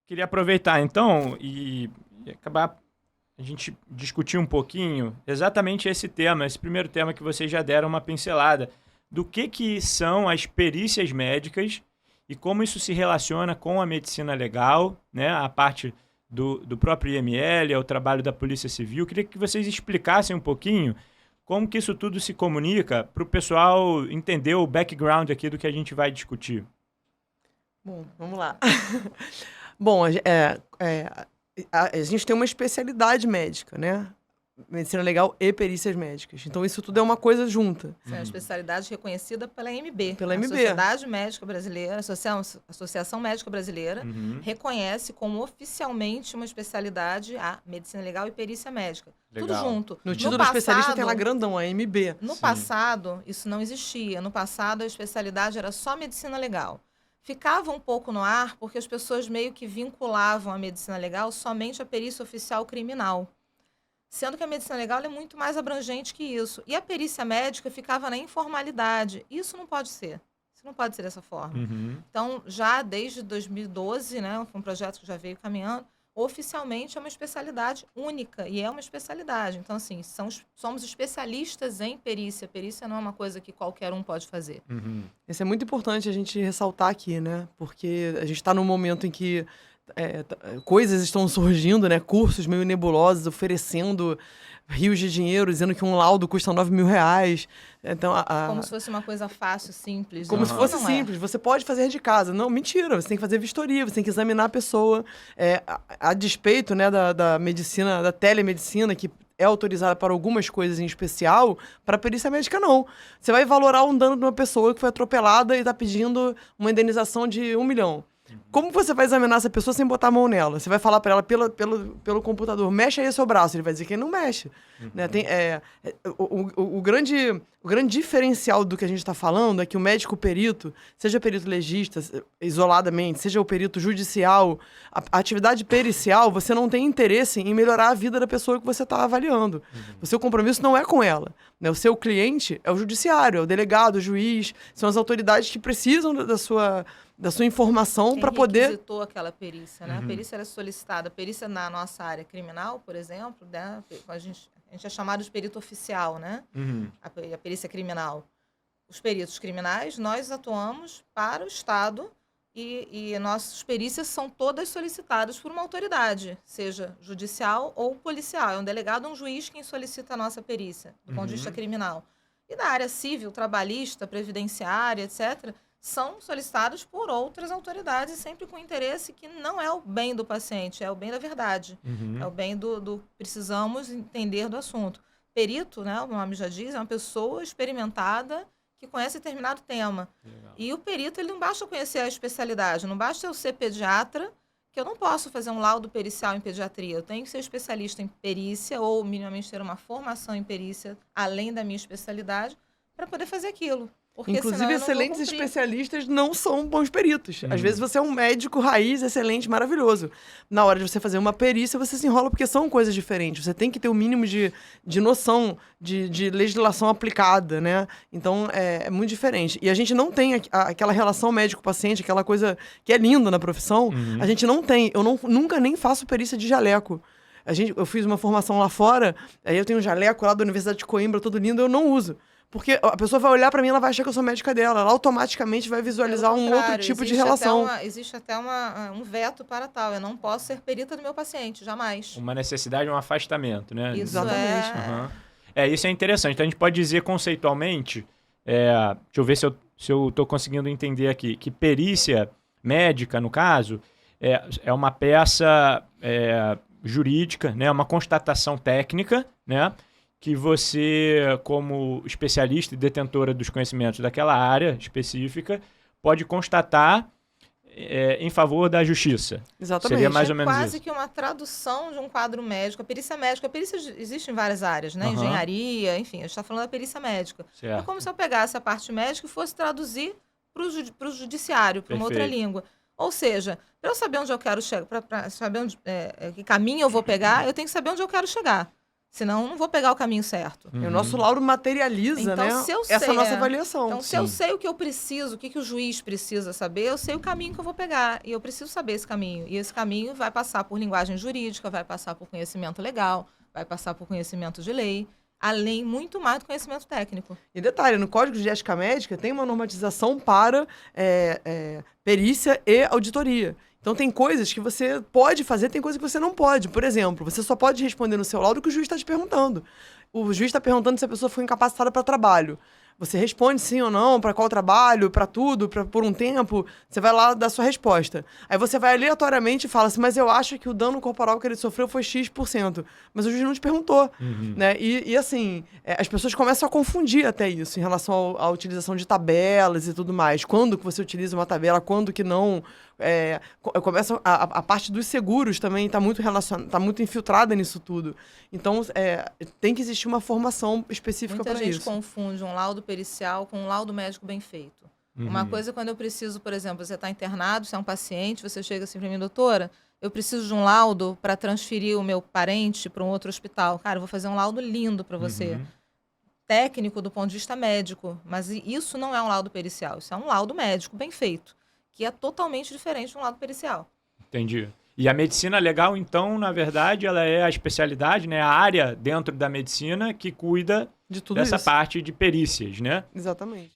queria aproveitar então e acabar a gente discutir um pouquinho exatamente esse tema, esse primeiro tema que vocês já deram uma pincelada, do que são as perícias médicas e como isso se relaciona com a medicina legal, né? A parte do próprio IML, ao trabalho da Polícia Civil. Queria que vocês explicassem um pouquinho como que isso tudo se comunica para o pessoal entender o background aqui do que a gente vai discutir. Bom, vamos lá. Bom, a gente tem uma especialidade médica, né? Medicina legal e perícias médicas. Então, isso tudo é uma coisa junta. Isso é uma especialidade reconhecida pela AMB. Pela AMB. A Sociedade Médica Brasileira, Associação Médica Brasileira, reconhece como oficialmente uma especialidade a medicina legal e perícia médica. Legal. Tudo junto. No título do especialista tem lá grandão, a AMB. No passado, isso não existia. No passado, a especialidade era só medicina legal. Ficava um pouco no ar porque as pessoas meio que vinculavam a medicina legal somente à perícia oficial criminal. Sendo que a medicina legal é muito mais abrangente que isso. E a perícia médica ficava na informalidade. Isso não pode ser. Isso não pode ser dessa forma. Então, já desde 2012, né, foi um projeto que já veio caminhando, oficialmente é uma especialidade única. E é uma especialidade. Então, assim, somos especialistas em perícia. Perícia não é uma coisa que qualquer um pode fazer. Isso é muito importante a gente ressaltar aqui, né? Porque a gente está num momento em que coisas estão surgindo, né? Cursos meio nebulosos, oferecendo rios de dinheiro, dizendo que um laudo custa R$9.000. Então, como se fosse uma coisa fácil, simples. Como se fosse simples. Você pode fazer de casa. Não, mentira. Você tem que fazer vistoria, você tem que examinar a pessoa. A despeito, né, da medicina, da telemedicina, que é autorizada para algumas coisas em especial, para a perícia médica, não. Você vai valorar um dano de uma pessoa que foi atropelada e está pedindo uma indenização de R$1 milhão. Como você vai examinar essa pessoa sem botar a mão nela? Você vai falar para ela pelo computador, mexe aí o seu braço. Ele vai dizer que ele não mexe. Né? O grande diferencial do que a gente está falando é que o médico perito, seja perito legista, isoladamente, seja o perito judicial, a atividade pericial, você não tem interesse em melhorar a vida da pessoa que você está avaliando. O seu compromisso não é com ela. Né? O seu cliente é o judiciário, é o delegado, o juiz, são as autoridades que precisam da sua informação para poder... Quem requisitou aquela perícia, né? A perícia era solicitada. A perícia na nossa área criminal, por exemplo, né? A gente é chamado de perito oficial, né? A perícia criminal. Os peritos criminais, nós atuamos para o Estado e nossas perícias são todas solicitadas por uma autoridade, seja judicial ou policial. É um delegado ou um juiz quem solicita a nossa perícia, do ponto de vista criminal. E na área civil, trabalhista, previdenciária, etc., são solicitados por outras autoridades, sempre com interesse que não é o bem do paciente, é o bem da verdade. É o bem do precisamos entender do assunto. Perito, né, o nome já diz, é uma pessoa experimentada que conhece determinado tema. Legal. E o perito, ele não basta conhecer a especialidade, não basta eu ser pediatra, que eu não posso fazer um laudo pericial em pediatria. Eu tenho que ser especialista em perícia ou minimamente ter uma formação em perícia, além da minha especialidade, para poder fazer aquilo. Porque inclusive, excelentes especialistas não são bons peritos. Às vezes você é um médico raiz, excelente, maravilhoso. Na hora de você fazer uma perícia, você se enrola porque são coisas diferentes. Você tem que ter o mínimo de noção de legislação aplicada, né? Então, é muito diferente. E a gente não tem aquela relação médico-paciente, aquela coisa que é linda na profissão. A gente não tem. Eu nunca nem faço perícia de jaleco. Eu fiz uma formação lá fora, aí eu tenho um jaleco lá da Universidade de Coimbra, todo lindo, eu não uso. Porque a pessoa vai olhar pra mim, ela vai achar que eu sou médica dela. Ela automaticamente vai visualizar um outro tipo de relação. Existe até um veto para tal. Eu não posso ser perita do meu paciente, jamais. Uma necessidade, um afastamento, né? Isso exatamente. Isso é interessante. Então, a gente pode dizer conceitualmente, deixa eu ver se eu estou conseguindo entender aqui, que perícia médica, no caso, é uma peça jurídica, né? Uma constatação técnica, né? Que você, como especialista e detentora dos conhecimentos daquela área específica, pode constatar em favor da justiça. Exatamente. Seria mais ou menos quase isso. que uma tradução de um quadro médico. A perícia médica, existe em várias áreas, né? Engenharia, enfim, a gente está falando da perícia médica. Certo. É como se eu pegasse a parte médica e fosse traduzir para o judiciário, para uma outra língua. Ou seja, para eu saber onde eu quero chegar, para saber que caminho eu vou pegar, eu tenho que saber onde eu quero chegar. Senão, não vou pegar o caminho certo. E o nosso laudo materializa, Então, né? se eu Essa sei, nossa avaliação. Então, se eu sei o que eu preciso, o que o juiz precisa saber, eu sei o caminho que eu vou pegar. E eu preciso saber esse caminho. E esse caminho vai passar por linguagem jurídica, vai passar por conhecimento legal, vai passar por conhecimento de lei, além muito mais do conhecimento técnico. E detalhe, no Código de Ética Médica tem uma normatização para perícia e auditoria. Então tem coisas que você pode fazer, tem coisas que você não pode. Por exemplo, você só pode responder no seu laudo o que o juiz está te perguntando. O juiz está perguntando se a pessoa foi incapacitada para trabalho. Você responde sim ou não, para qual trabalho, para tudo, por um tempo. Você vai lá dar sua resposta. Aí você vai aleatoriamente e fala assim, mas eu acho que o dano corporal que ele sofreu foi X%. Mas o juiz não te perguntou. Né? E assim, as pessoas começam a confundir até isso em relação à utilização de tabelas e tudo mais. Quando que você utiliza uma tabela, quando que não. Começa a parte dos seguros também está muito tá muito infiltrada nisso tudo. Então, tem que existir uma formação específica para isso. Muita gente confunde um laudo pericial com um laudo médico bem feito. Uma coisa é quando eu preciso, por exemplo, você está internado, você é um paciente, você chega assim para mim, doutora, eu preciso de um laudo para transferir o meu parente para um outro hospital. Cara, eu vou fazer um laudo lindo para você. Técnico do ponto de vista médico, mas isso não é um laudo pericial, isso é um laudo médico bem feito, que é totalmente diferente de um laudo pericial. Entendi. E a medicina legal, então, na verdade, ela é a especialidade, né? A área dentro da medicina que cuida De tudo dessa isso. parte de perícias, né? Exatamente.